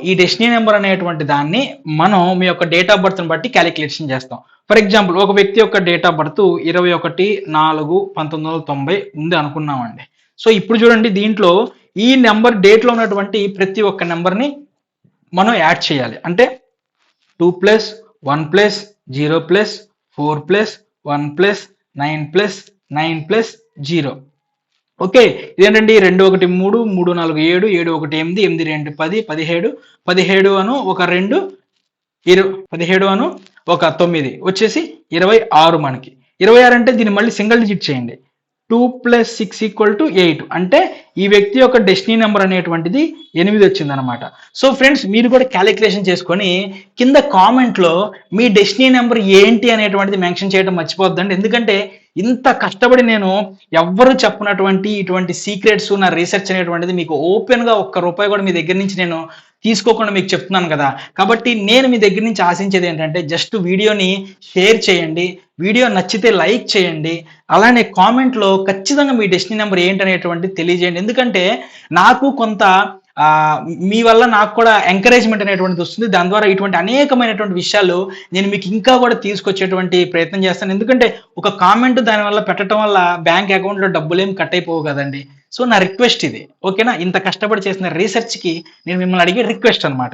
ఈ destiny number అనేటువంటి దాన్ని మనం మీ యొక్క డేట్ ఆఫ్ బర్త్ని బట్టి క్యాలిక్యులేషన్ చేస్తాం. ఫర్ ఎగ్జాంపుల్ ఒక వ్యక్తి యొక్క డేట్ ఆఫ్ బర్త్ 21/4/1990 ఉంది అనుకున్నామండి. సో ఇప్పుడు చూడండి, దీంట్లో ఈ నెంబర్ డేట్లో ఉన్నటువంటి ప్రతి ఒక్క నెంబర్ని మనం యాడ్ చేయాలి. అంటే 2 + 1 + 0 + 4 + 1 + 9 + 9 + 0. ఓకే, ఇదేంటండి 2 1 3 3 4 7 7 1 8 8 2 10 17 17 అను ఒక 2 17 అను ఒక 9 వచ్చేసి 26 మనకి. 26 అంటే దీన్ని మళ్ళీ సింగిల్ డిజిట్ చేయండి. 2 + 6 = 8 అంటే ఈ వ్యక్తి యొక్క డెస్టినీ నెంబర్ అనేటువంటిది 8 వచ్చిందనమాట. సో ఫ్రెండ్స్, మీరు కూడా క్యాలిక్యులేషన్ చేసుకొని కింద కామెంట్లో మీ డెస్టినీ నెంబర్ ఏంటి అనేటువంటిది మెన్షన్ చేయడం మర్చిపోద్దండి. ఎందుకంటే ఇంత కష్టపడి నేను ఎవ్వరు చెప్పనటువంటి ఇటువంటి సీక్రెట్స్, నా రీసెర్చ్ అనేటువంటిది మీకు ఓపెన్గా ₹1 కూడా మీ దగ్గర నుంచి నేను తీసుకోకుండా మీకు చెప్తున్నాను కదా. కాబట్టి నేను మీ దగ్గర నుంచి ఆశించేది ఏంటంటే జస్ట్ వీడియోని షేర్ చేయండి, వీడియో నచ్చితే లైక్ చేయండి, అలానే కామెంట్లో ఖచ్చితంగా మీ డెస్టినీ నెంబర్ ఏంటనేటువంటిది తెలియజేయండి. ఎందుకంటే నాకు కొంత మీ వల్ల నాకు కూడా ఎంకరేజ్మెంట్ అనేటువంటిది వస్తుంది. దాని ద్వారా ఇటువంటి అనేకమైనటువంటి విషయాలు నేను మీకు ఇంకా కూడా తీసుకొచ్చేటువంటి ప్రయత్నం చేస్తాను. ఎందుకంటే ఒక కామెంట్ దానివల్ల పెట్టడం వల్ల బ్యాంక్ అకౌంట్లో డబ్బులేమి కట్ అయిపోవు కదండి. సో నా రిక్వెస్ట్ ఇది, ఓకేనా? ఇంత కష్టపడి చేసిన రీసెర్చ్కి నేను మిమ్మల్ని అడిగే రిక్వెస్ట్ అనమాట.